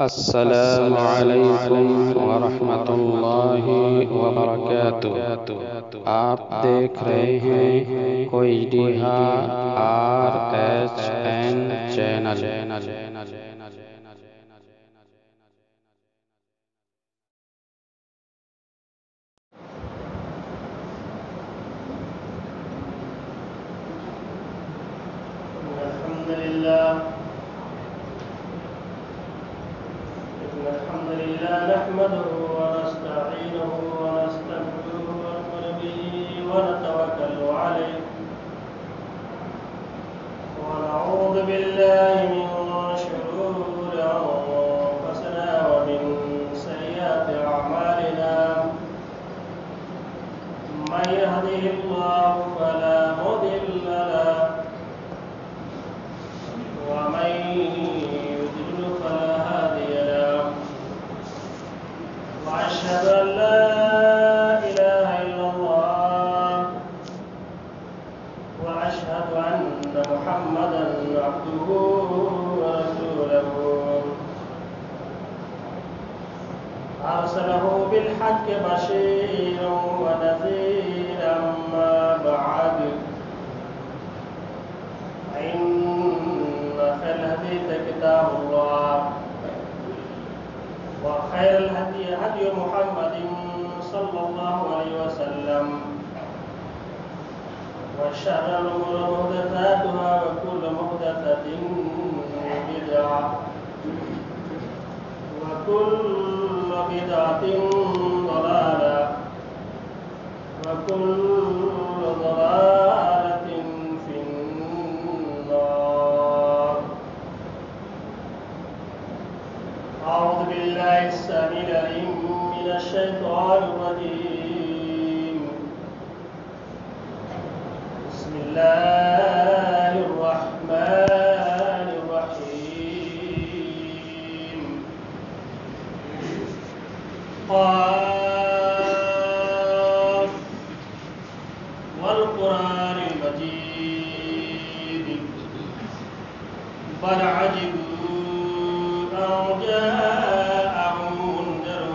السلام علیکم ورحمۃ اللہ وبرکاتہ۔ آپ دیکھ رہے ہیں کوئی ڈیہا RHN چینل۔ الحمد لله نحمده ونستعينه ونستغفره ونؤمن به ونتوكل عليه ونعوذ بالله من شرور أنفسنا ومن سيئات أعمالنا من يهده الله فلا مضل له ومن يضلل فلا هادي له وأشهد أن لا إله إلا الله وأشهد أن محمدا عبده ورسوله أرسله بالحق بشيرا ونذيرا أما بعد فإن خير الحديث كتاب الله وخير الهدي هدي محمد صلى الله عليه وسلم وشر الأمور محدثاتها وكل محدثة بدعة وكل بدعة ضلالة وكل ضلالة في النار. أعوذ بالله السميع العليم من الشيطان الرجيم. بسم الله الرحمن الرحيم. قاف والقرآن المجيد بل عجبوا أن جاءهم منذر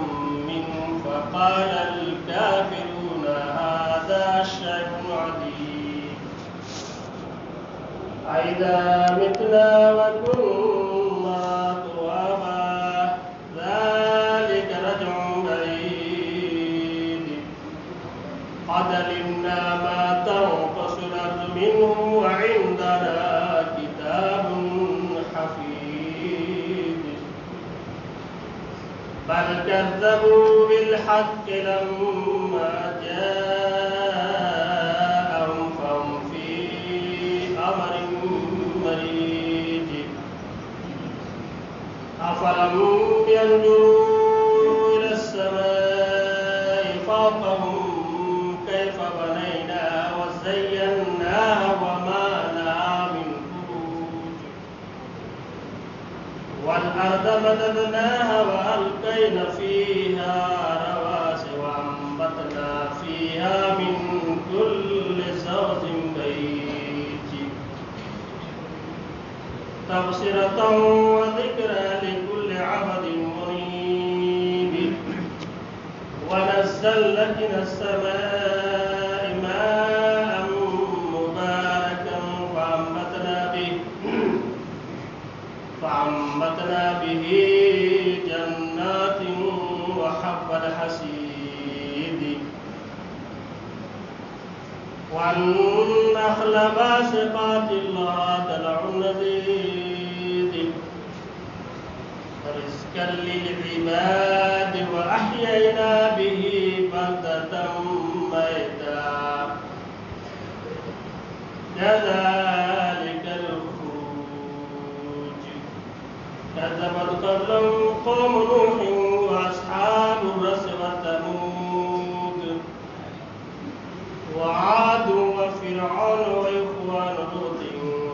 منهم فقال الكافرون هذا شيء عجيب أإذا متنا وكنا ترابا ذلك رجع بعيد قد علمنا ما تنقص الأرض منهم وعندنا كتاب حفيظ بل كذبوا بالحق لما جاءهم فهم في أمر مريج أفلم ينظروا إلى السماء فوقهم كيف بنيناها وزيناها وما لها من فروج والأرض مددناها وألقينا فيها رواسي وأنبتنا فيها من كل زوج بهيج تبصرة وذكرى لكل عبد منيب ونزلنا من السماء ماء مباركا فأنبتنا به جنات وحب الحصيد والنخل باسقات لها طلع نضيد رزقا للعباد وأحيينا به بلدة ميتا كذلك الخروج كذبت قبلهم قوم نوح وأصحاب الرس وثمود وعاد وفرعون وإخوان لوط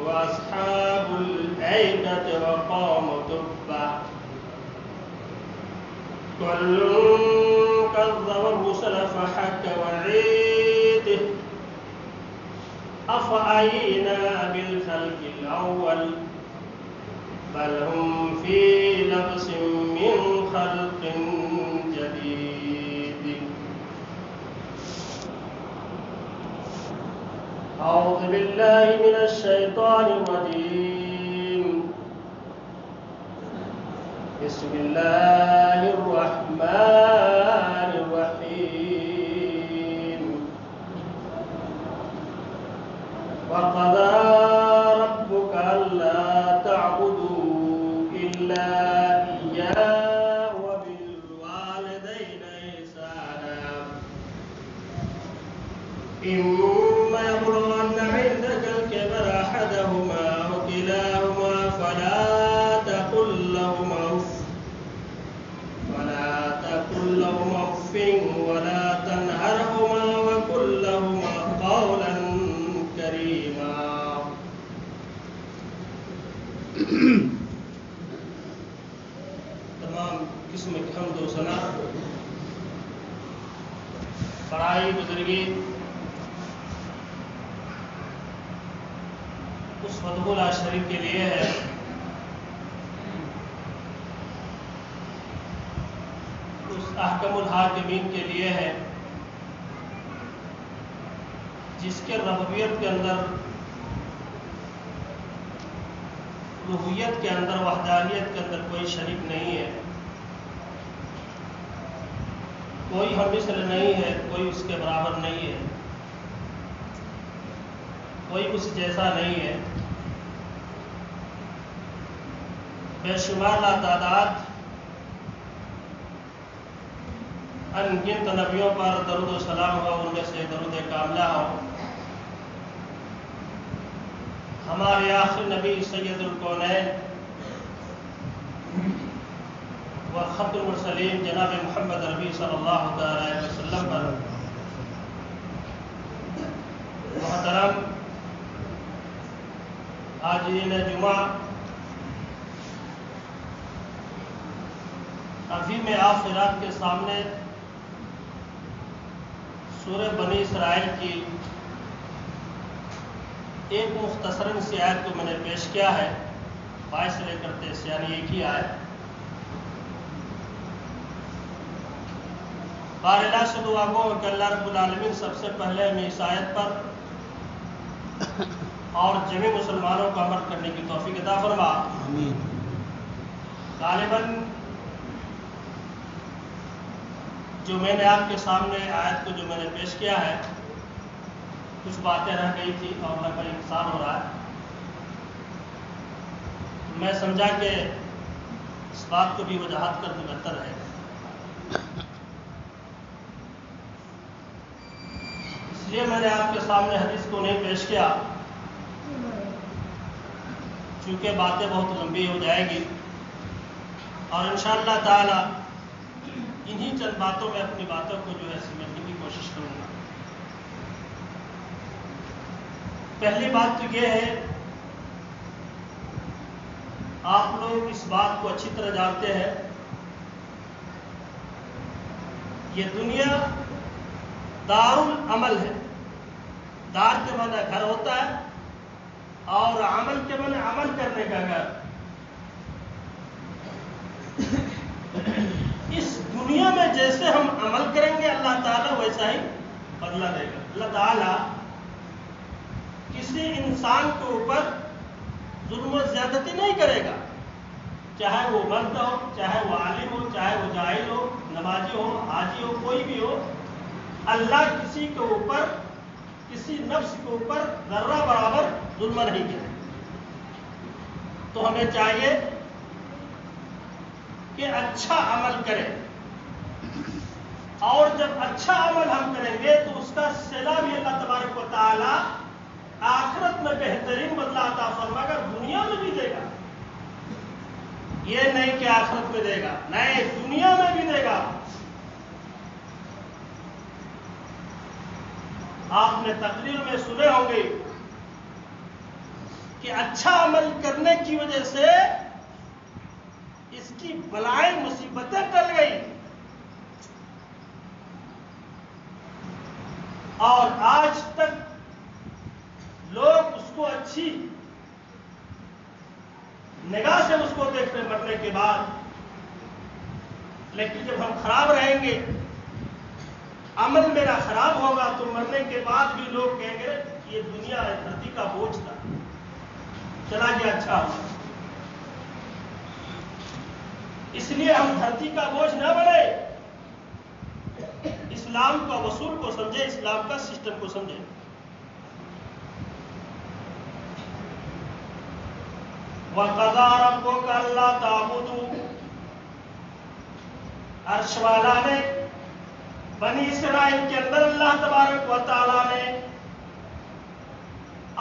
وأصحاب الأيكة وقوم تبع كل كذب الرسل فحق وعيد أفأينا بالخلق الأول بل هم في لبس من خلق جديد. أعوذ بالله من الشيطان الرجيم. بسم الله الرحمن الرحيم. وقضى ربك ألا تعبدوا إلا إياه وبالوالدين إحسانا. إما يبلغن عندك الكبر أحدهما أو كلاهما فلا تقل لهما أف ولا تنهرهما وقل لهما قولا كريما. تمام قسم کی حمد و ثنا بڑائی بزرگی اس وحدہ لا شریک کے لیے ہے احکم الحاکمین کے لیے ہے جس کے ربوبیت کے اندر، الوہیت کے اندر، وحدانیت کے اندر کوئی شریک نہیں ہے، کوئی ہم مثل نہیں ہے، کوئی اس کے برابر نہیں ہے، کوئی اس جیسا نہیں ہے. بے شمار لاتعداد انگنت نبیوں پر درود و سلام ہو، ان میں سے درود کاملہ ہو. ہمارے آخری نبی سید الکونین و ختم المرسلین جناب محمد ربی صلی اللہ علیہ وسلم پر. محترم حاضرین جمعہ، ابھی میں آپ حضرات کے سامنے سورہ بنی اسرائیل کی ایک مختصراً سی آیت کو میں نے پیش کیا ہے، 22 سے لے کر 23، یعنی ایک ہی آیت. بار اللہ سے دعا گو کہ اللہ رب العالمین سب سے پہلے ہمیں اس آیت پر اور جميع مسلمانوں کو عمل کرنے کی توفیق عطا فرما. غالباً جو میں نے آپ کے سامنے آیت کو جو میں نے پیش کیا ہے، کچھ باتیں رہ گئی تھی اور لگا انسان ہو رہا ہے. میں سمجھا کہ اس بات کو بھی وضاحت کرنا بہتر ہے. اس لیے میں نے آپ کے سامنے حدیث کو نہیں پیش کیا، چونکہ باتیں بہت لمبی ہو جائے گی، اور انشاءاللہ تعالی انہی چند باتوں میں اپنی باتوں کو جو ہے سمجھنے کی کوشش کروں گا. پہلی بات تو یہ ہے، آپ لوگ اس بات کو اچھی طرح جانتے ہیں، یہ دنیا دار العمل ہے. دار کے معنی گھر ہوتا ہے، اور عمل کے معنی عمل کرنے کا گھر. اس دنیا میں جیسے ہم عمل کریں گے اللہ تعالیٰ ویسا ہی بدلہ دے گا. اللہ تعالیٰ کسی انسان کے اوپر ظلم و زیادتی نہیں کرے گا، چاہے وہ مرد ہو، چاہے وہ عالم ہو، چاہے وہ جاہل ہو، نمازی ہو، حاجی ہو، کوئی بھی ہو. اللہ کسی کے اوپر، کسی نفس کے اوپر ذرہ برابر ظلم نہیں کرے. تو ہمیں چاہیے کہ اچھا عمل کریں، اور جب اچھا عمل ہم کریں گے تو اس کا صلہ بھی اللہ تبارک و تعالی آخرت میں بہترین بدلہ عطا فرمائے گا، دنیا میں بھی دے گا. یہ نہیں کہ آخرت میں دے گا، نہیں، دنیا میں بھی دے گا. آپ نے تقریر میں سنے ہوں گے کہ اچھا عمل کرنے کی وجہ سے اس کی بلائیں مصیبتیں ٹل گئی، اور آج تک لوگ اس کو اچھی نگاہ سے اس کو دیکھتے، مرنے کے بعد لیکن جب ہم خراب رہیں گے، عمل میرا خراب ہوگا، تو مرنے کے بعد بھی لوگ کہیں گے یہ دنیا ہے، دھرتی کا بوجھ تھا، چلا گیا اچھا ہوا۔ اس لیے ہم دھرتی کا بوجھ نہ بنے، اسلام کا اصول کو سمجھے، اسلام کا سسٹم کو سمجھے۔ وَقَضَىٰ رَبُّكَ أَلَّا تَعْبُدُوا، عرش والا نے بنی اسرائیل کے اندر اللہ تبارک و تعالیٰ نے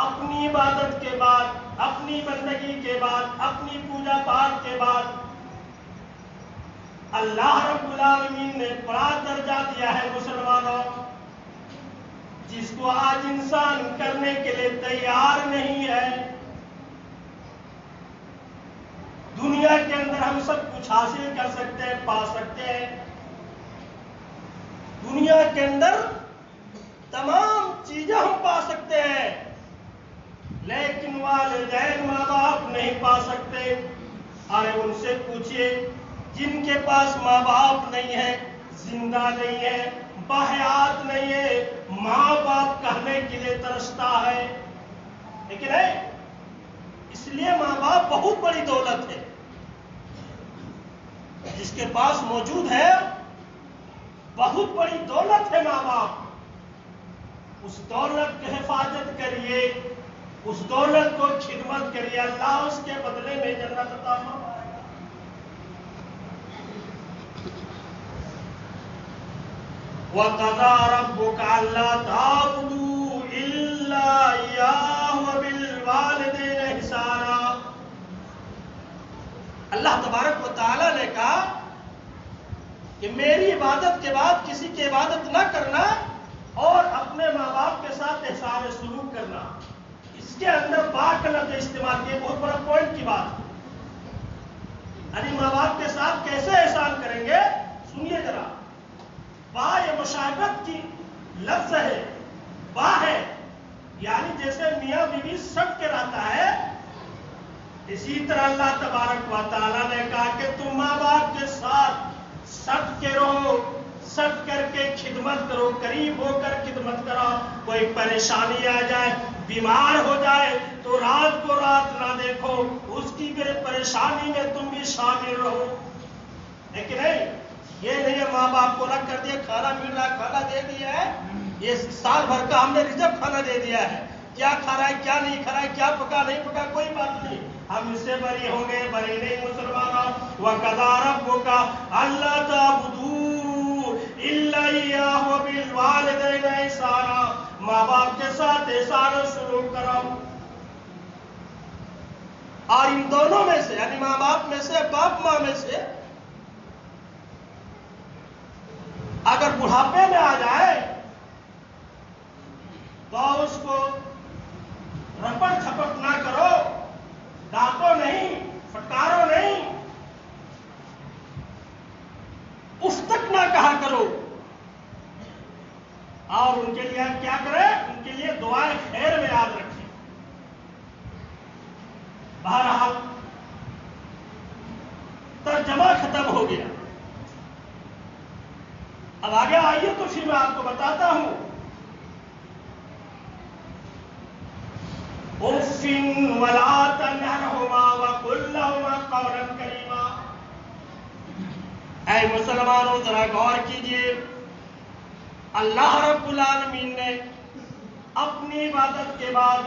اپنی عبادت کے بعد، اپنی بندگی کے بعد، اپنی پوجا پاٹ کے بعد اللہ رب العالمین نے بڑا درجہ دیا ہے مسلمانوں، جس کو آج انسان کرنے کے لیے تیار نہیں ہے۔ دنیا کے اندر ہم سب کچھ حاصل کر سکتے ہیں، پا سکتے ہیں، دنیا کے اندر تمام چیزیں ہم پا سکتے ہیں، لیکن والدین ماں باپ نہیں پا سکتے۔ ارے ان سے پوچھئے جن کے پاس ماں باپ نہیں ہے، زندہ نہیں ہے، باحیات نہیں ہے، ماں باپ کہنے کے لیے ترستا ہے، لیکن ہے، اس لیے ماں باپ بہت بڑی دولت ہے۔ جس کے پاس موجود ہے بہت بڑی دولت ہے ماں باپ، اس دولت کی حفاظت کریے، اس دولت کو خدمت کریے، اللہ اس کے بدلے میں جنت عطا فرمائے گا۔ وَقَضَىٰ رَبُّكَ أَلَّا تَعْبُدُوا إِلَّا إِيَّاهُ وَبِالْوَالِدَيْنِ إِحْسَانًا۔ اللہ تبارک و تعالیٰ نے کہا کہ میری عبادت کے بعد کسی کی عبادت نہ کرنا اور اپنے ماں باپ کے ساتھ احسان سلوک کرنا۔ اس کے اندر با کا لفظ استعمال کیے، بہت بڑا پوائنٹ کی بات، یعنی ماں باپ کے ساتھ کیسے احسان کریں گے، سنیے ذرا۔ با یہ مشابہت کی لفظ ہے، با ہے، یعنی جیسے میاں بیوی سٹ کے رہتا ہے، اسی طرح اللہ تبارک و تعالیٰ نے کہا کہ تم ماں باپ کے ساتھ سٹ کے رہو، سٹ کر کے خدمت کرو، قریب ہو کر خدمت کرو۔ کوئی پریشانی آ جائے، بیمار ہو جائے تو رات کو رات نہ دیکھو، اس کی پریشانی میں تم بھی شامل رہو، لیکن نہیں، یہ نہیں ہے ماں باپ کو رکھ کر دیا، کھانا مل رہا کھانا دے دیا ہے، یہ سال بھر کا ہم نے ریزرو کھانا دے دیا ہے، کیا کھا رہا ہے کیا نہیں کھا رہا ہے، کیا پکا نہیں پکا، کوئی بات نہیں، ہم اس سے بری ہوں گے، بری نہیں مسلمانوں۔ وَقَضَىٰ رَبُّكَ أَلَّا تَعْبُدُوا إِلَّا إِيَّاهُ وَبِالْوَالِدَيْنِ إِحْسَانًا، ماں باپ کے ساتھ احسان و سلوک کرو۔ اور ان دونوں میں سے، یعنی ماں باپ میں سے، باپ ماں میں سے اگر بڑھاپے میں آ جائے تو اس کو رپٹ چھپٹ نہ کرو، ڈانٹو نہیں، پھٹکارو نہیں، اف تک نہ کہا کرو، اور ان کے لیے کیا کرے، ان کے لیے دعائیں خیر میں یاد رکھیں۔ بہرحال ترجمہ ختم ہو گیا، اب آگے آئیے تو پھر میں آپ کو بتاتا ہوں۔ اُفٍّ وَلَا تَنْهَرْهُمَا وَقُل لَّهُمَا قَوْلًا كَرِيمًا۔ اے مسلمانوں ذرا غور کیجئے، اللہ رب العالمین نے اپنی عبادت کے بعد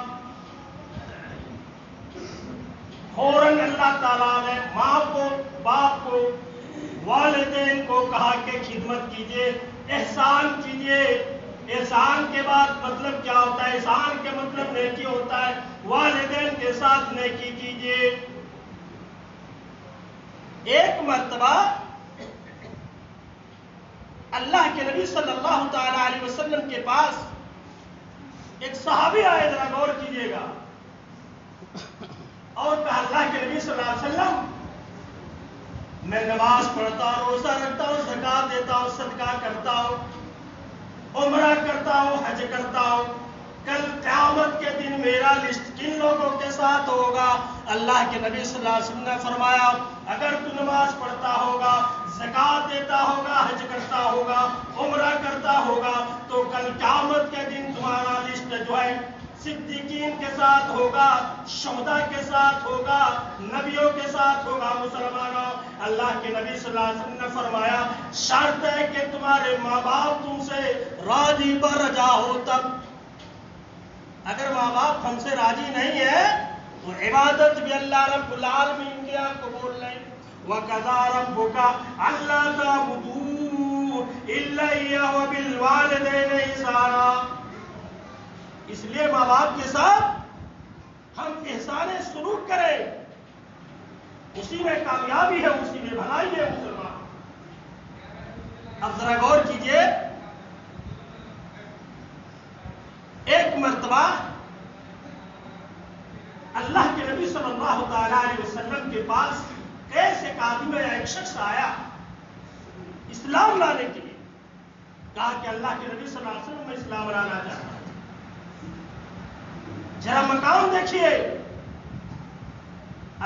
فوراً اللہ تعالیٰ نے ماں کو، باپ کو، والدین کو کہا کہ خدمت کیجئے، احسان کیجئے۔ احسان کے بعد مطلب کیا ہوتا ہے؟ احسان کے مطلب نیکی ہوتا ہے، والدین کے ساتھ نیکی کیجئے۔ ایک مرتبہ اللہ کے نبی صلی اللہ تعالی علیہ وسلم کے پاس ایک صحابی آئے، ذرا غور کیجئے گا، اور کہا اللہ کے نبی صلی اللہ علیہ وسلم میں نماز پڑھتا ہوں، روزہ رکھتا ہوں، زکات دیتا ہوں، صدقہ کرتا ہوں، عمرہ کرتا ہوں، حج کرتا ہوں، کل قیامت کے دن میرا لسٹ کن لوگوں کے ساتھ ہوگا؟ اللہ کے نبی صلی اللہ علیہ وسلم نے فرمایا اگر تو نماز پڑھتا ہوگا، زکات دیتا کل قیامت کے دن تمہارا لسٹ جو ہے صدیقین کے ساتھ ہوگا، شہداء کے ساتھ ہوگا، نبیوں کے ساتھ ہوگا۔ مسلمانوں، اللہ کے نبی صلی اللہ علیہ وسلم نے فرمایا شرط ہے کہ تمہارے ماں باپ تم سے راضی برجا ہو تب۔ اگر ماں باپ ہم سے راضی نہیں ہے تو عبادت بھی اللہ رب العالمین کے یہاں قبول نہیں۔ وَقَضَىٰ رَبُّكَ أَلَّا تَعْبُدُوا إِلَّا إِيَّاهُ وَبِالْوَالِدَيْنِ إِحْسَانًا۔ اس لیے ماں باپ کے ساتھ ہم احسان سلوک کریں، اسی میں کامیابی ہے، اسی میں بھلائی ہے مسلمان۔ اب ذرا غور کیجئے، ایک مرتبہ اللہ کے نبی صلی اللہ تعالی علیہ وسلم کے پاس ایسے آدمی یا ایک شخص آیا اسلام لانے کے لیے، کہا کہ اللہ کے نبی صلی اللہ علیہ وسلم میں اسلام لانا چاہتا ہوں۔ ذرا مقام دیکھیے،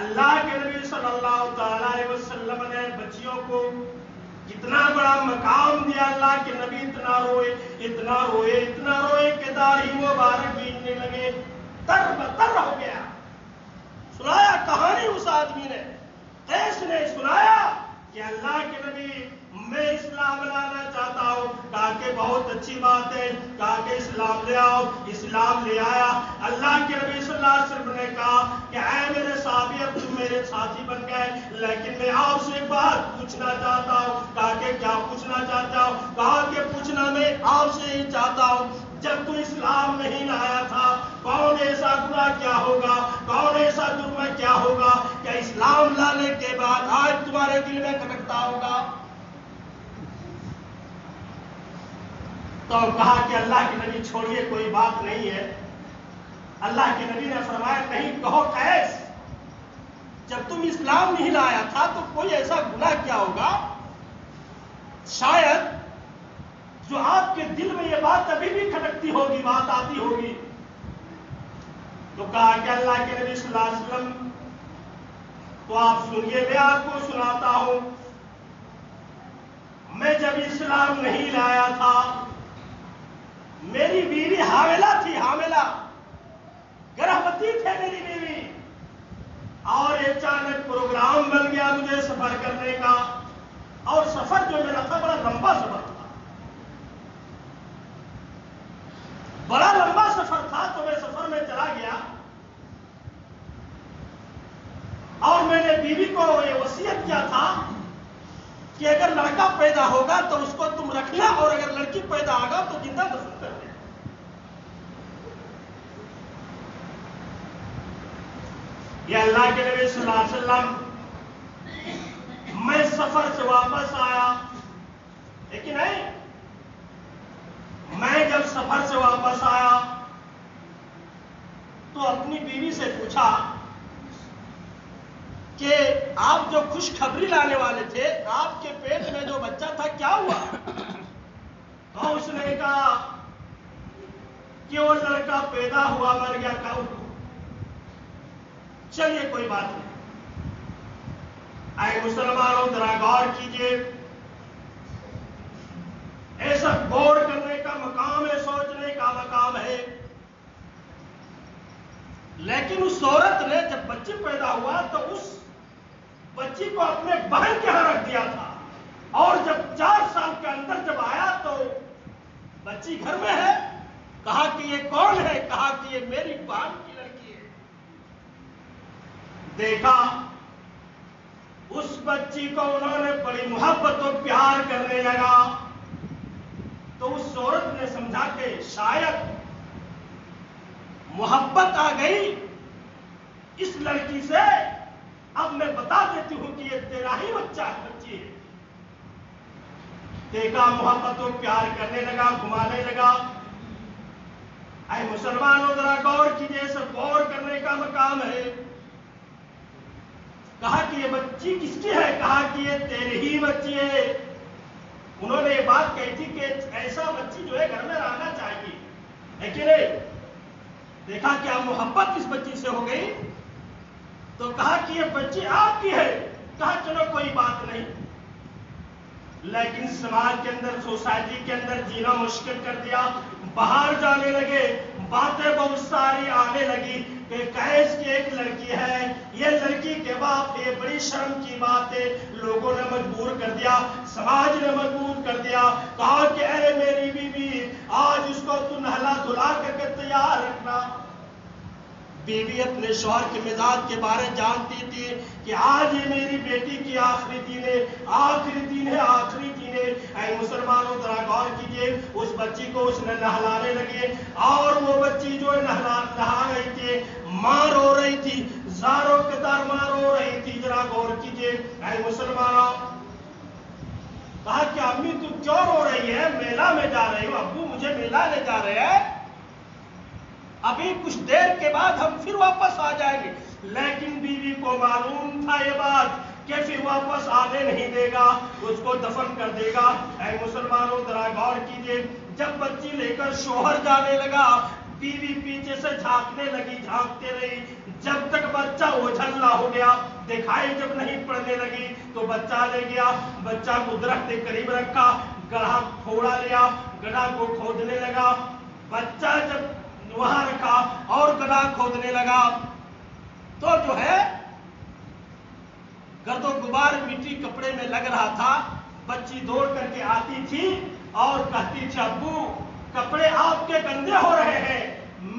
اللہ کے نبی صلی اللہ تعالی علیہ وسلم نے بچیوں کو کتنا بڑا مقام دیا۔ اللہ کے نبی اتنا روئے اتنا روئے اتنا روئے کہ داڑھی مبارک گھیمنے لگے، تر بتر ہو گیا۔ سنایا کہانی اس آدمی نے، قیس نے سنایا کہ اللہ کے نبی میں اسلام لانا چاہتا ہوں۔ کہا کہ بہت اچھی بات ہے، کہا کہ اسلام لے آؤ۔ اسلام لے آیا۔ اللہ کے نبی صلی اللہ علیہ وسلم نے کہا کہ اے میرے صحابی، اب تم میرے ساتھی بن گئے، لیکن میں آپ سے ایک بات پوچھنا چاہتا ہوں۔ کہا کہ کیا پوچھنا چاہتا ہوں؟ کہا کہ پوچھنا میں آپ سے ہی چاہتا ہوں، جب تو اسلام نہیں لایا تھا کون ایسا گناہ کیا ہوگا، کون ایسا جرم کیا ہوگا کہ اسلام لانے کے بعد آج تمہارے دل میں کھٹکتا ہوگا؟ تو کہا کہ اللہ کے نبی چھوڑیے، کوئی بات نہیں ہے۔ اللہ کے نبی نے فرمایا نہیں، کہو قیس، جب تم اسلام نہیں لایا تھا تو کوئی ایسا گناہ کیا ہوگا شاید جو آپ کے دل میں یہ بات ابھی بھی کھٹکتی ہوگی، بات آتی ہوگی۔ تو کہا کہ اللہ کے نبی صلی اللہ علیہ وسلم تو آپ سنیے، میں آپ کو سناتا ہوں۔ میں جب اسلام نہیں لایا تھا میری بیوی حاملہ تھی، حاملہ گرہوتی تھے میری بیوی، اور اچانک پروگرام بن گیا مجھے سفر کرنے کا، اور سفر جو میرا تھا بڑا لمبا سفر تھا، بڑا لمبا سفر تھا۔ تو میں سفر میں چلا گیا اور میں نے بیوی کو یہ وصیت کیا تھا کہ اگر لڑکا پیدا ہوگا تو اس کو تم رکھنا، اور اگر لڑکی پیدا ہوگا تو زندہ دفن کر دینا۔ یہ اللہ کے نبی صلی اللہ علیہ وسلم، میں سفر سے واپس آیا، لیکن نہیں، میں جب سفر سے واپس آیا تو اپنی بیوی سے پوچھا کہ آپ جو خوشخبری لانے والے تھے، آپ کے پیٹ میں جو بچہ تھا کیا ہوا؟ تو اس نے کہا کہ وہ لڑکا پیدا ہوا، مر گیا۔ کہا چلیے کوئی بات نہیں۔ اے مسلمانوں، ذرا غور کیجئے، ایسا غور کرنے کا مقام ہے، سوچنے کا مقام ہے۔ لیکن اس عورت نے جب بچی پیدا ہوا تو اس بچی کو اپنے بہن کے ہاں رکھ دیا تھا، اور جب 4 سال کے اندر جب آیا تو بچی گھر میں ہے۔ کہا کہ یہ کون ہے؟ کہا کہ یہ میری بہن کی لڑکی ہے۔ دیکھا اس بچی کو انہوں نے بڑی محبت و پیار کرنے لگا، تو اس عورت نے سمجھا کہ شاید محبت آ گئی اس لڑکی سے، اب میں بتا دیتی ہوں کہ یہ تیرا ہی بچہ ہے، بچی ہے۔ دیکھا محبت و پیار کرنے لگا، گھمانے لگا۔ اے مسلمانوں، ذرا غور کیجئے، سب غور کرنے کا مقام ہے۔ کہا کہ یہ بچی کس کی ہے؟ کہا کہ یہ تیری ہی بچی ہے۔ انہوں نے یہ بات کہی تھی کہ ایسا بچی جو ہے گھر میں رہنا چاہیے، لیکن دیکھا کیا محبت اس بچی سے ہو گئی، تو کہا کہ یہ بچی آپ کی ہے۔ کہا چلو کوئی بات نہیں، لیکن سماج کے اندر، سوسائٹی کے اندر جینا مشکل کر دیا. باہر جانے لگے، باتیں بہت ساری آنے لگی کہ قیس کی ایک لڑکی ہے، یہ لڑکی کے باپ، یہ بڑی شرم کی بات ہے. لوگوں نے مجبور کر دیا، سماج نے مجبور کر دیا، کہا کہ اے میری بیوی، آج اس کو تو نہلا دھلا کر کے تیار رکھنا. بیوی اپنے شوہر کے مزاج کے بارے جانتی تھی کہ آج یہ میری بیٹی کی آخری دن ہے، آخری دن ہے، آخری دن ہے. اے مسلمانوں ذرا غور کیجیے، اس بچی کو اس نے نہلانے لگے، اور وہ بچی جو نہا رہی تھی، ماں رو رہی تھی، زاروں قطار ماں رو رہی تھی. ذرا غور کیجیے اے مسلمانوں. کہا کہ امی تم کیوں رو رہی ہے؟ میلہ میں جا رہی ہو. ابو مجھے میلہ لے جا رہے ہیں، ابھی کچھ دیر کے بعد ہم پھر واپس آ جائیں گے. لیکن بیوی کو معلوم تھا یہ بات کہ پھر واپس آنے نہیں دے گا، اس کو دفن کر دے گا. اے مسلمانوں ذرا غور کیجیے، جب بچی لے کر شوہر جانے لگا، بیوی پیچھے سے جھانکنے لگی، جھانکتے رہی جب تک بچہ اوجھل نہ ہو گیا. دکھائی جب نہیں پڑنے لگی تو بچہ لے گیا، بچہ کو درخت کے قریب رکھا، گڑھا کھوڑا لیا، گڑھا کو کھودنے لگا. بچہ جب وہاں رکھا اور گڑھا کھودنے لگا تو جو ہے گرد و غبار مٹی کپڑے میں لگ رہا تھا. بچی دوڑ کر کے آتی تھی اور کہتی تھی ابو کپڑے آپ کے گندے ہو رہے ہیں،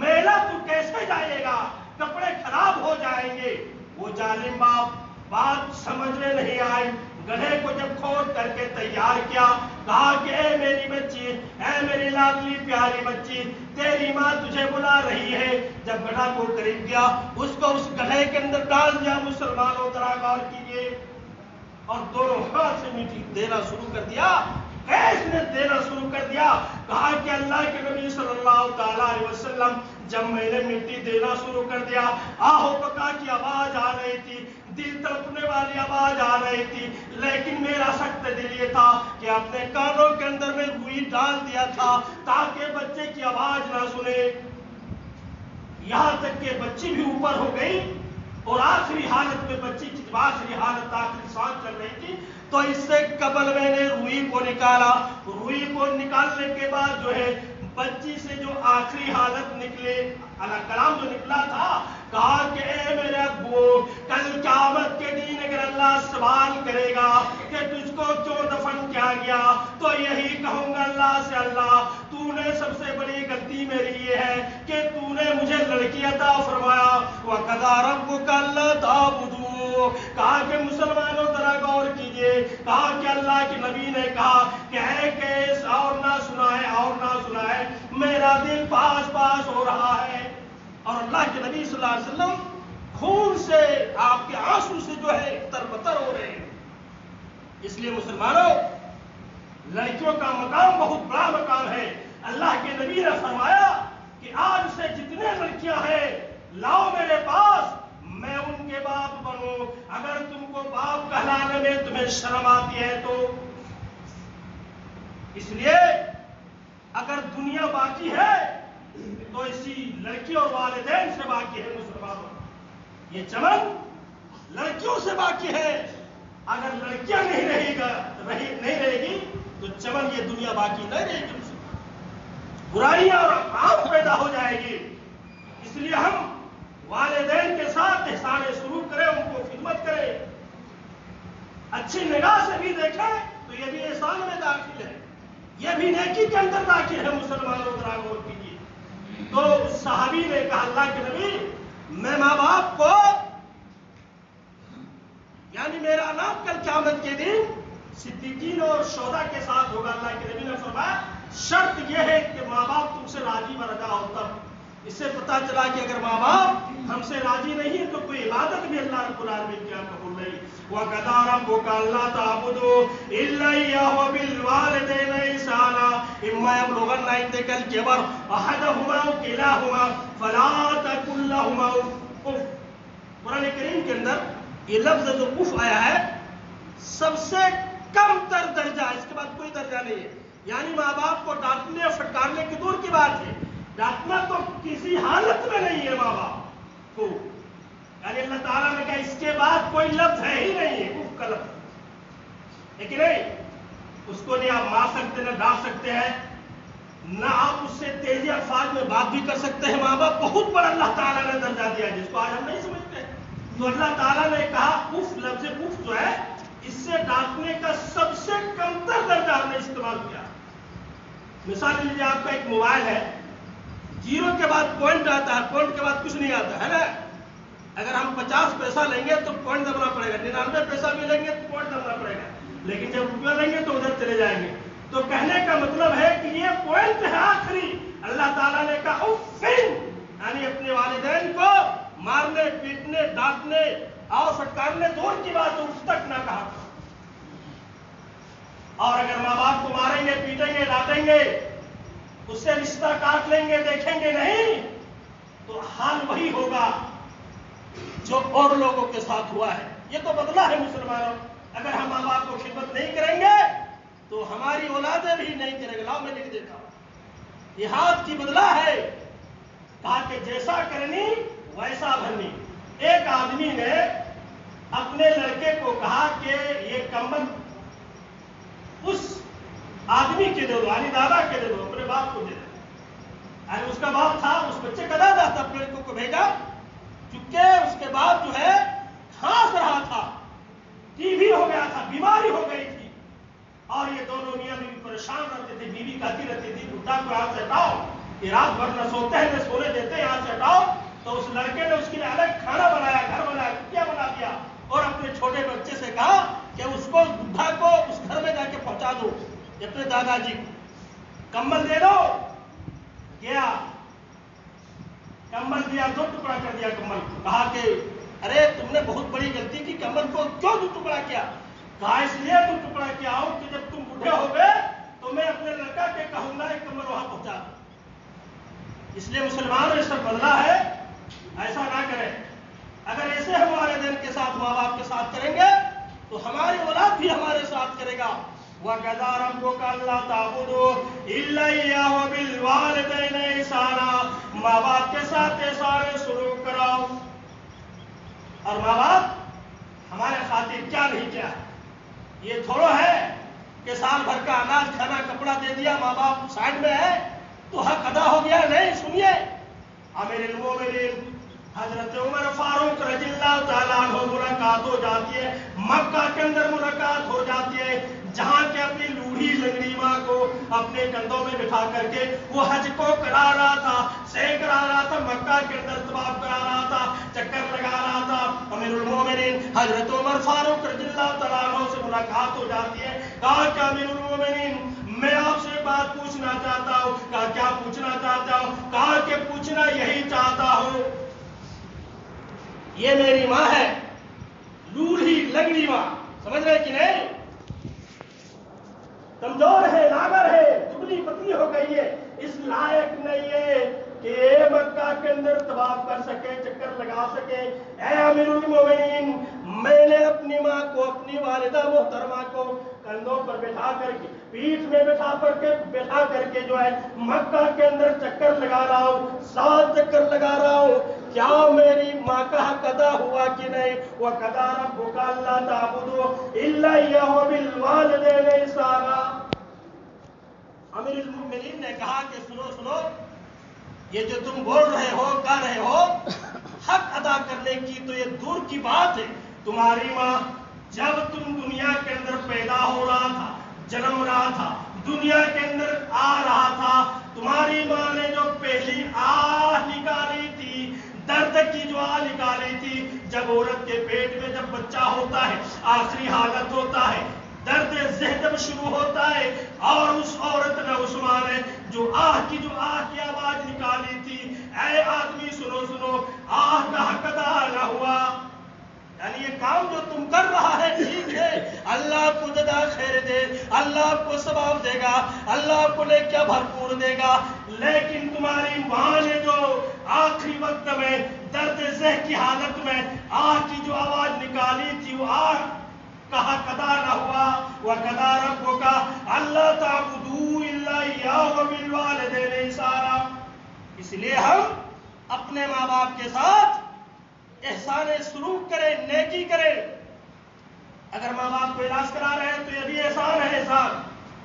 میلہ تو کیسے جائے گا، کپڑے خراب ہو جائیں گے. وہ ظالم باپ بات سمجھ میں نہیں آئی. گدھے کو جب کھود کر کے تیار کیا، کہا کہ اے میری بچی، اے میری لاڈلی پیاری بچی، تیری ماں تجھے بلا رہی ہے. جب گدھا کو قریب گیا، اس کو اس گدھے کے اندر ڈال دیا. مسلمانوں ذرا غور کیجیے، اور دونوں ہاتھ سے مٹی دینا شروع کر دیا. قیس نے دینا شروع کر دیا. کہا کہ اللہ کے نبی صلی اللہ تعالی علیہ وسلم، جب میں نے مٹی دینا شروع کر دیا، آہو بکا کی آواز آ رہی تھی، دل تڑپنے والی آواز آ رہی تھی، لیکن میرا سخت دل یہ تھا کہ اپنے کانوں کے اندر میں روئی ڈال دیا تھا تاکہ بچے کی آواز نہ سنے. یہاں تک کہ بچی بھی اوپر ہو گئی اور آخری حالت میں بچی کی جب آخری حالت آخری سانس چل رہی تھی تو اس سے قبل میں نے روئی کو نکالا. روئی کو نکالنے کے بعد جو ہے بچی سے جو آخری حالت نکلے، اللہ کلام جو نکلا تھا، کہا کہ اے میرے ابو، کل قیامت کے دن اگر اللہ سوال کرے گا کہ تجھ کو کیوں دفن کیا گیا تو یہی کہوں گا اللہ سے، اللہ تو نے سب سے بڑی غلطی میری یہ ہے کہ تو نے مجھے لڑکی عطا فرمایا. وَقَضَىٰ رَبُّكَ أَلَّا تَعْبُدُوا. کہا کہ مسلمانوں ذرا غور کیجیے، کہا کہ اللہ کے نبی نے کہا کہ اے قیس اور نہ سنائے، اور نہ سنائے، میرا دل پاس پاس ہو رہا ہے. اور اللہ کے نبی صلی اللہ علیہ وسلم خون سے، آپ کے آنسو سے جو ہے تربتر ہو رہے ہیں. اس لیے مسلمانوں، لڑکیوں کا مقام بہت بڑا مقام ہے. اللہ کے نبی نے فرمایا کہ آج سے جتنے لڑکیاں ہیں لاؤ میرے پاس، میں ان کے باپ بنوں. اگر تم کو باپ کہلانے میں تمہیں شرم آتی ہے تو. اس لیے اگر دنیا باقی ہے تو اسی لڑکی اور والدین سے باقی ہے. مسلمانوں، یہ چمن لڑکیوں سے باقی ہے. اگر لڑکیاں نہیں رہے گی تو چمن یہ دنیا باقی نہیں رہے گی. برائیاں اور آف پیدا ہو جائے گی. اس لیے ہم والدین کے ساتھ احسان سلوک کریں، ان کو خدمت کریں، اچھی نگاہ سے بھی دیکھیں تو یہ بھی احسان میں داخل ہے، یہ بھی نیکی کے اندر داخل ہے. مسلمانوں ذرا غور کیجیے. تو صحابی نے کہا اللہ کے نبی، میں ماں باپ کو، یعنی میرا نام کل قیامت کے دن صدیقین اور شہداء کے ساتھ ہوگا. اللہ کے نبی نے فرمایا شرط یہ ہے کہ ماں باپ تم سے راضی برضا ہو. تب اس سے پتا چلا کہ اگر ماں باپ ہم سے راضی نہیں ہے تو کوئی عبادت بھی اللہ رب العالمین کیا قبول نہیں. وَقَضَىٰ رَبُّكَ أَلَّا تَعْبُدُوا إِلَّا إِيَّاهُ وَبِالْوَالِدَيْنِ إِحْسَانًا إِمَّا يَبْلُغَنَّ عِندَكَ الْكِبَرَ أَحَدُهُمَا أَوْ كِلَاهُمَا فَلَا تَقُل لَّهُمَا أُفٍّ. قرآن کریم کے اندر یہ لفظ جو اف آیا ہے سب سے کم تر درجہ، اس کے بعد کوئی درجہ نہیں ہے. یعنی ماں باپ کو ڈانٹنے اور پھٹکارنے کی دور کی بات ہے، ڈانٹنا تو کسی حالت میں نہیں ہے ماں باپ کو. یعنی اللہ تعالیٰ نے کہا اس کے بعد کوئی لفظ ہے ہی نہیں ہے اف کا لفظ. لیکن نہیں، اس کو نہیں آپ مار سکتے، نہ ڈانٹ سکتے ہیں، نہ آپ اس سے تیزی الفاظ میں بات بھی کر سکتے ہیں۔ ماں باپ بہت بڑا اللہ تعالیٰ نے درجہ دیا ہے، جس کو آج ہم نہیں سمجھتے۔ تو اللہ تعالیٰ نے کہا اف، لفظ اف جو ہے اس سے ڈانٹنے کا سب سے کمتر درجہ ہم نے استعمال کیا۔ مثال لیجیے، آپ کا ایک موبائل ہے، 0 کے بعد پوائنٹ آتا ہے، پوائنٹ کے بعد کچھ نہیں آتا ہے نا۔ اگر ہم 50 پیسہ لیں گے تو پوائنٹ دبنا پڑے گا، 99 پیسہ بھی لیں گے تو پوائنٹ دبنا پڑے گا، لیکن جب روپیہ لیں گے تو ادھر چلے جائیں گے۔ تو کہنے کا مطلب ہے کہ یہ پوائنٹ ہے آخری۔ اللہ تعالیٰ نے کہا اف، یعنی اپنے والدین کو مارنے، پیٹنے، ڈانٹنے اور پھٹکارنے دور کی بات اس تک نہ کہا۔ اور اگر ماں باپ کو ماریں گے، پیٹیں گے، ڈانٹیں گے، اس سے رشتہ کاٹ لیں گے، دیکھیں گے نہیں، تو حال وہی ہوگا جو اور لوگوں کے ساتھ ہوا ہے۔ یہ تو بدلہ ہے مسلمانوں۔ اگر ہم ماں باپ کو خدمت نہیں کریں گے تو ہماری اولادیں بھی نہیں کریں گے۔ لاؤ میں لکھ دیتا ہوں، یہ ہاتھ کی بدلہ ہے۔ کہا کہ جیسا کرنی ویسا بھرنی۔ ایک آدمی نے اپنے لڑکے کو کہا کہ یہ کمبل اس آدمی کے دے دو، یعنی دادا کے دے دو، اپنے باپ کو دے دو۔ یعنی اس کا باپ تھا، اس بچے کا دادا تھا، اپنے لڑکوں کو بھیجا، چونکہ اس کے باپ جو ہے کھانس رہا تھا، ٹی بی ہو گیا تھا، بیماری ہو گئی تھی، اور یہ دونوں میاں بیوی پریشان رہتے تھے۔ بیوی کہتی رہتی تھی بڈھا کو یہاں سے ہٹاؤ، یہ رات بھر نہ سوتے ہیں نہ سونے دیتے، یہاں سے ہٹاؤ۔ تو اس لڑکے نے اس کے لیے الگ کھانا بنایا، گھر بنایا، کیا بنا دیا، اور اپنے چھوٹے بچے سے کہا کہ اس کو بڈھا کو اس گھر میں جا کے پہنچا دو، اپنے دادا جی کو کمبل دے دو۔ گیا، کمبل دیا، 2 ٹکڑا کر دیا کمبل کو۔ کہا کہ ارے تم نے بہت بڑی غلطی کی، کمبل کو کیوں 2 ٹکڑا کیا؟ کہا اس لیے 2 ٹکڑا کیا ہوں کہ جب تم بوڑھے ہو گئے تو میں اپنے لڑکا کے کہوں گا ایک کمبل وہاں پہنچا دوں۔ اس لیے مسلمانوں اس پر بدلہ ہے، ایسا نہ کریں۔ اگر ایسے ہم والدین کے ساتھ، ماں باپ کے ساتھ کریں گے تو ہماری اولاد بھی ہمارے ساتھ کرے گا۔ وَقَضَىٰ رَبُّكَ أَلَّا تَعْبُدُوا إِلَّا إِيَّاهُ وَبِالْوَالِدَيْنِ إِحْسَانًا۔ ماں باپ کے ساتھ احسان سلوک کراؤ۔ اور ماں باپ ہمارے خاطر کیا نہیں کیا ہے، یہ تھوڑا ہے کہ سال بھر کا اناج، کھانا، کپڑا دے دیا، ماں باپ سائڈ میں ہے تو حق ادا ہو گیا۔ نہیں، سنیے، امیر المومنین حضرت عمر فاروق رضی اللہ تعالیٰ عنہ ملاقات ہو جاتی ہے، مکہ کے اندر ملاقات ہو جاتی ہے، جہاں کے اپنی لوڑھی لنگڑی ماں کو اپنے کندھوں میں بٹھا کر کے وہ حج کو کرا رہا تھا، سیر کرا رہا تھا، مکہ کے اندر طواف کرا رہا تھا، چکر لگا رہا تھا۔ امیر المومنین حضرت عمر فاروق رضی اللہ تعالیٰ عنہ سے ملاقات ہو جاتی ہے۔ کہا کہ امیر المومنین میں آپ سے بات پوچھنا چاہتا ہوں۔ کہا کیا پوچھنا چاہتا ہوں؟ کہا کہ پوچھنا یہی چاہتا ہوں، یہ میری ماں ہے، لوڑھی لنگڑی ماں، سمجھ رہے کہ نہیں؟ کمزور ہے، لاغر ہے، دبلی پتلی ہو گئی ہے، اس لائق نہیں ہے کہ مکہ کے اندر طواف کر سکے، چکر لگا سکے۔ اے امیر المومنین، میں نے اپنی ماں کو، اپنی والدہ محترمہ کو کندھوں پر بٹھا کر کے، پیٹھ میں بٹھا کر کے جو ہے مکہ کے اندر چکر لگا رہا ہوں، 7 چکر لگا رہا ہوں۔ کیا میری ماں کا حق ادا ہوا کہ نہیں؟ وَقَضَىٰ رَبُّكَ أَلَّا تَعْبُدُوا إِلَّا إِيَّاهُ وَبِالْوَالِدَيْنِ إِحْسَانًا۔ امیر المومنین نے کہا کہ سنو، یہ جو تم بول رہے ہو، کہہ رہے ہو حق ادا کرنے کی، تو یہ دور کی بات ہے۔ تمہاری ماں جب تم دنیا کے اندر پیدا ہو رہا تھا، جنم رہا تھا، دنیا کے اندر آ رہا تھا، تمہاری ماں نے جو پہلی آہ نکالی تھی، درد کی جو آہ نکالی تھی، جب عورت کے پیٹ میں جب بچہ ہوتا ہے، آخری حالت ہوتا ہے، درد جب شروع ہوتا ہے، اور اس عورت نے، اس ماں نے جو آہ کی آواز نکالی تھی، اے آدمی سنو، آہ کا حق ادا نہ ہوا۔ یعنی یہ کام جو تم کر رہا ہے ٹھیک ہے، اللہ آپ کو جزا خیر دے، اللہ آپ کو ثواب دے گا، اللہ آپ کو نیکیاں بھرپور دے گا، لیکن تمہاری ماں نے جو آخری وقت میں درد زہ کی حالت میں آہ کی جو آواز نکالی تھی، وہ آہ کا حق ادا نہ ہوا۔ وَقَضَىٰ رَبُّكَ أَلَّا تَعْبُدُوا إِلَّا إِيَّاهُ وَبِالْوَالِدَيْنِ إِحْسَانًا۔ اس لیے ہم اپنے ماں باپ کے ساتھ احسان سلوک کریں، نیکی کریں۔ اگر ماں باپ کو علاج کرا رہے ہیں تو یہ بھی احسان ہے، احسان۔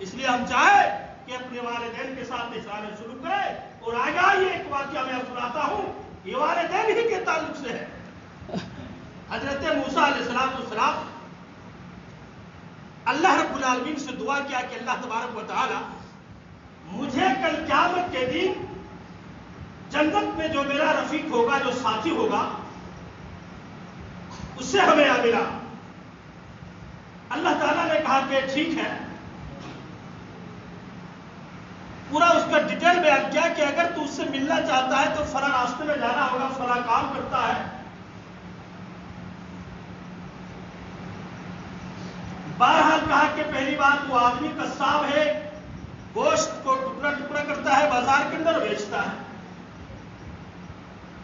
اس لیے ہم چاہیں کہ اپنے والدین کے ساتھ احسان سلوک کریں. اور آگے یہ ایک واقعہ میں سناتا ہوں، یہ والدین ہی کے تعلق سے ہے. حضرت موسیٰ علیہ السلام اللہ رب العالمین سے دعا کیا کہ اللہ تبارک و تعالی مجھے کل قیامت کے دن جنت میں جو میرا رفیق ہوگا، جو ساتھی ہوگا، اس سے ہمیں ملا. اللہ تعالیٰ نے کہا کہ ٹھیک ہے. پورا اس کا ڈیٹیل بیان کیا کہ اگر تو اس سے ملنا چاہتا ہے تو فلاں راستے میں جانا ہوگا، فلاں کام کرتا ہے. بہرحال کہا کہ پہلی بات وہ آدمی قصاب ہے، گوشت کو ٹکڑا ٹکڑا کرتا ہے، بازار کے اندر بیچتا ہے.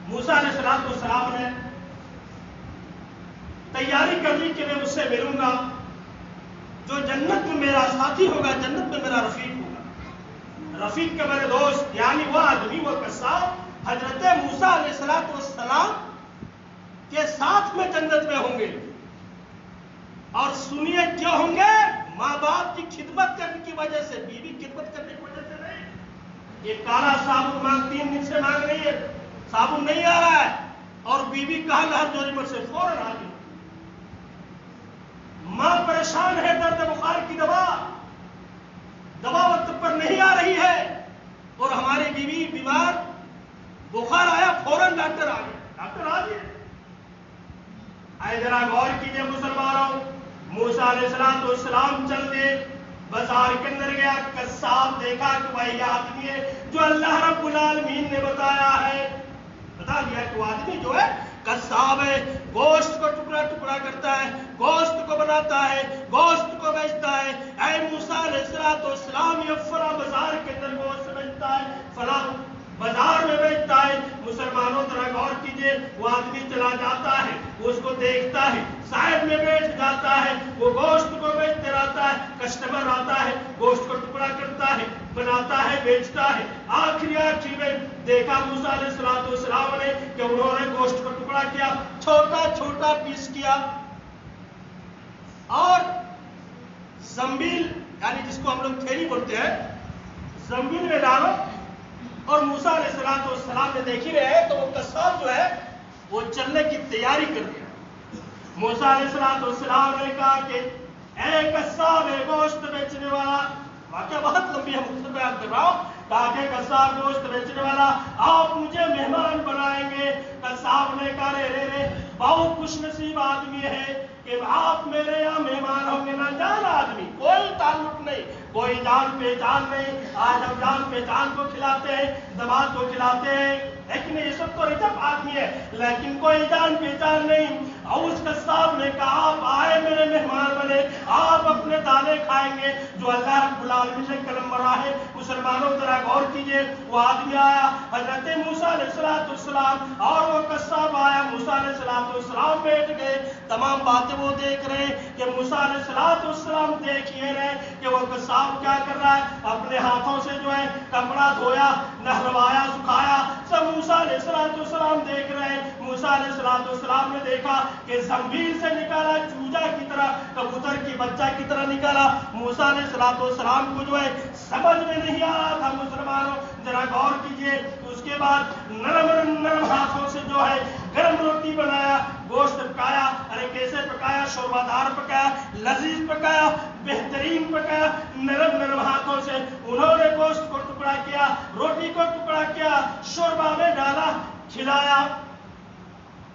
موسیٰ علیہ السلام نے تیاری کر لی کہ میں اس سے ملوں گا، جو جنت میں میرا ساتھی ہوگا، جنت میں میرا رفیق ہوگا. رفیق کے میرے دوست یعنی وہ آدمی، وہ قصاب حضرت موسیٰ علیہ السلام کے ساتھ میں جنت میں ہوں گے. اور سنیے کیوں ہوں گے؟ ماں باپ کی خدمت کرنے کی وجہ سے، بیوی کی خدمت کرنے کی وجہ سے نہیں. یہ کالا صابن مانگ 3 دن سے مانگ رہی ہے، صابن نہیں آ رہا ہے، اور بیوی کہا لہر جوری پر سے فوراً آ گئی. ماں پریشان ہے، درد بخار کی دوا وقت پر نہیں آ رہی ہے، اور ہماری بیوی بیمار، بخار آیا فوراً ڈاکٹر آ گئے، ڈاکٹر آ گئے. آئے ذرا غور کیجیے مسلمانوں. موسیٰ علیہ السلام چل دے، بازار کے اندر گیا، قصاب دیکھا کہ وہی آدمی ہے جو اللہ رب العالمین نے بتایا ہے. بتا دیا کہ وہ آدمی جو ہے قصاب ہے، گوشت کو ٹکڑا ٹکڑا کرتا ہے، گوشت کو بناتا ہے، گوشت کو بیچتا ہے. اے موسیٰ علیہ السلام، یہ فلاں بازار کے اندر گوشت بیچتا ہے، فلاں بازار میں بیچتا ہے. مسلمانوں ذرا غور کیجیے، وہ آدمی چلا جاتا ہے، وہ اس کو دیکھتا ہے، سائڈ میں بیٹھ جاتا ہے، وہ گوشت کو بیچتے رہتا ہے. کسٹمر آتا ہے، گوشت کو ٹکڑا کرتا ہے، بناتا ہے، بیچتا ہے. آخری میں دیکھا موسیٰ علیہ السلام نے کہ انہوں نے گوشت کو ٹکڑا کیا، چھوٹا چھوٹا پیس کیا، اور زنبیل یعنی جس کو ہم لوگ تھیلی بولتے ہیں، زنبیل میں ڈالو. اور موسیٰ علیہ السلام نے دیکھ ہی رہے تو وہ قصاب جو ہے وہ چلنے کی تیاری کر دیا. موسیٰ علیہ السلام نے کہا کہ اے قصاب، اے گوشت بیچنے والا، واقعہ بہت لمبی ہے، مختصر بیان کر رہا ہوں. کہا کہ قصاب، گوشت بیچنے والا، آپ مجھے مہمان بنائیں گے. قصاب نے کہا رے بہت خوش نصیب آدمی ہے کہ آپ میرے یہاں مہمان ہوں گے. نہ جان آدمی، کوئی تعلق نہیں، کوئی جان پہچان نہیں. آج ہم جان پہچان کو کھلاتے ہیں، دماد کو کھلاتے ہیں، لیکن یہ سب تو رجب آدمی ہے، لیکن کوئی جان پہچان نہیں. اور اس قصاب نے کہا آپ آئے میرے مہمان بنے، آپ اپنے دانے کھائیں گے جو اللہ رب العالمین نے قلم برا ہے. مسلمانوں ذرا غور کیجیے، وہ آدمی آیا، حضرت موسیٰ علیہ السلام اور وہ قصاب آیا، موسیٰ علیہ السلام بیٹھ گئے. تمام باتیں وہ دیکھ رہے کہ موسیٰ علیہ السلام دیکھ یہ رہے کہ وہ قصاب کیا کر رہا ہے. اپنے ہاتھوں سے جو ہے کپڑا دھویا، نہلوایا، سکھایا، سب موسیٰ علیہ السلام دیکھ رہے ہیں. موسیٰ علیہ السلام نے دیکھا کہ زنبیل سے نکالا چوجا کی طرح، کبوتر کی بچہ کی طرح نکالا. موسیٰ علیہ السلام کو جو ہے سمجھ میں نہیں آ رہا تھا. مسلمانوں ذرا غور کیجیے. اس کے بعد نرم ہاتھوں سے جو ہے گرم روٹی بنایا، گوشت پکایا. ارے کیسے پکایا؟ شوربہ دار پکایا، لذیذ پکایا، بہترین پکایا. نرم ہاتھوں سے انہوں نے گوشت کو ٹکڑا کیا، روٹی کو ٹکڑا کیا، شوربہ میں ڈالا، کھلایا.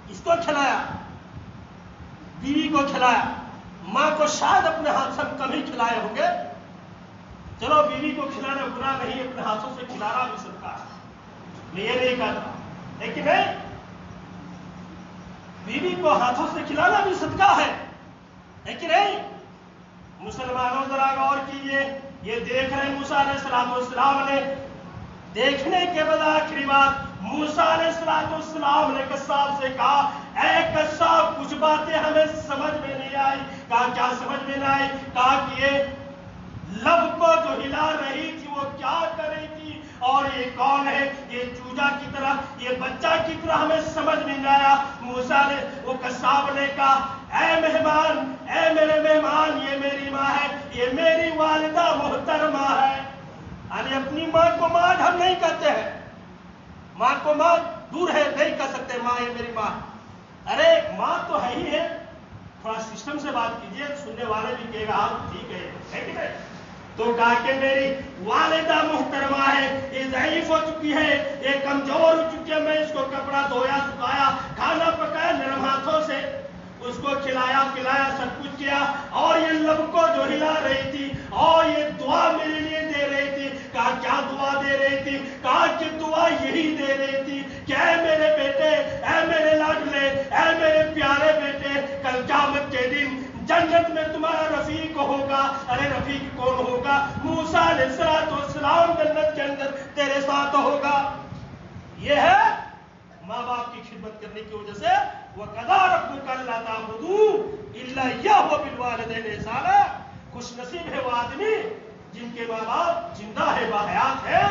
اس کو کھلایا، بیوی کو کھلایا. ماں کو شاید اپنے ہاتھ سے کم ہی کھلائے ہوں گے. چلو بیوی کو کھلانا گناہ نہیں، اپنے ہاتھوں سے کھلانا بھی صدقہ ہے، میں یہ نہیں کہتا، لیکن بیوی کو ہاتھوں سے کھلانا بھی صدقہ ہے، لیکن نہیں. مسلمانوں ذرا غور کیجیے. یہ دیکھ رہے موسیٰ علیہ السلام نے، دیکھنے کے بعد آخری بات موسیٰ علیہ السلام نے قصاب سے کہا اے قصاب، کچھ باتیں ہمیں سمجھ میں نہیں آئی. کہا کیا سمجھ میں نہیں آئی؟ کہا کہ یہ لب کو جو ہلا رہی تھی وہ کیا کر رہی تھی، اور یہ کون ہے؟ یہ چوجا کی طرح، یہ بچہ کی طرح ہمیں سمجھ میں نہیں آیا. موسیٰ نے، وہ قصاب نے کہا اے مہمان، اے میرے مہمان، یہ میری ماں ہے، یہ میری اپنی ماں کو ماں ہم نہیں کہتے ہیں، ماں کو ماں دور ہے، نہیں کہہ سکتے ماں یہ میری ماں. ارے ماں تو ہے ہی ہے، تھوڑا سسٹم سے بات کیجئے، سننے والے بھی کہے گا آپ ٹھیک ہے کہ نہیں؟ تو کہا کہ میری والدہ محترمہ ہے، یہ ضعیف ہو چکی ہے، یہ کمزور ہو چکی ہے، میں اس کو کپڑا دھویا سکھایا، کھانا پکایا نرم ہاتھوں سے، اس کو کھلایا پلایا سب کچھ کیا، اور یہ لب کو جو ہلا رہی تھی اور یہ دعا میرے لیے دے رہی تھی. کہا کیا دعا دے رہی تھی؟ کہا کہ دعا یہی دے رہی تھی کہ اے میرے بیٹے، اے میرے لاڈلے، اے میرے پیارے بیٹے، کل قیامت کے دن جنت میں تمہارا رفیق ہوگا. ارے رفیق کون ہوگا؟ موسیٰ علیہ السلام جنت کے اندر تیرے ساتھ ہوگا. یہ ہے ماں باپ کی خدمت کرنے کی وجہ سے. وَقَضَىٰ رَبُّكَ أَلَّا تَعْبُدُوا إِلَّا إِيَّاهُ وَبِالْوَالِدَيْنِ إِحْسَانًا. خوش نصیب ہے وہ آدمی جن کے ماں باپ زندہ ہے، باحیات ہے.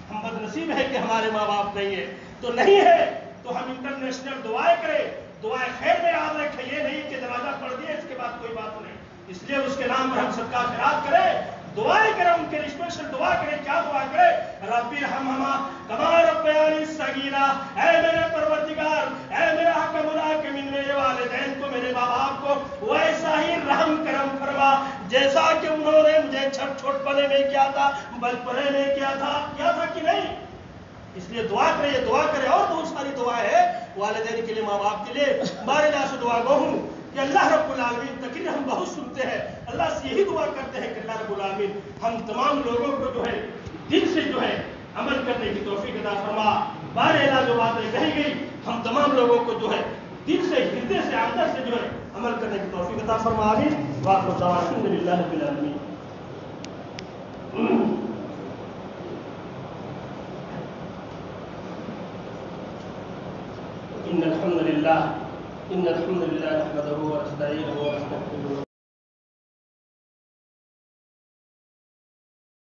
ہم بد نصیب ہے کہ ہمارے ماں باپ نہیں ہے. تو نہیں ہے تو ہم انٹرنیشنل دعائیں کریں، دعائیں خیر میں یاد رکھیں، یہ نہیں کہ دروازہ پڑھ دیا اس کے بعد کوئی بات نہیں. اس لیے اس کے نام پر ہم صدقہ خیرات کریں، دعائیں کریں، ان کے لیے اسپیشل دعا کریں. کیا دعا کریں؟ رب ارحمہما کما ربیانی صغیرا. اے میرے پروردگار، اے میرا حکم الحاکمین، میرے والدین کو، میرے ماں باپ کو ویسا ہی رحم کرم فرما جیسا کہ انہوں نے مجھے چھوٹ پنے میں کیا تھا، بچپنے میں کیا تھا کہ نہیں. اس لیے دعا کرے، یہ دعا کرے. اور بہت ساری دعائیں ہیں والدین کے لیے، ماں باپ کے لیے. ہمارے اللہ سے دعا گو ہوں کہ اللہ رب العالمین، تقریر ہم بہت سنتے ہیں، اللہ سے یہی دعا کرتے ہیں کہ اللہ رب العالمین ہم تمام لوگوں کو جو ہے دل سے جو ہے عمل کرنے کی توفیق عطا فرما. بارے اللہ جو باتیں کہی گئی ہم تمام لوگوں کو جو ہے دل سے، ہردے سے، اندر سے جو ہے عمل کرنے کی توفیق عطا فرما. آمین. وآخر دعوانا الحمدللہ رب العالمین. إن الحمد لله نحمده ونستعينه ونستغفره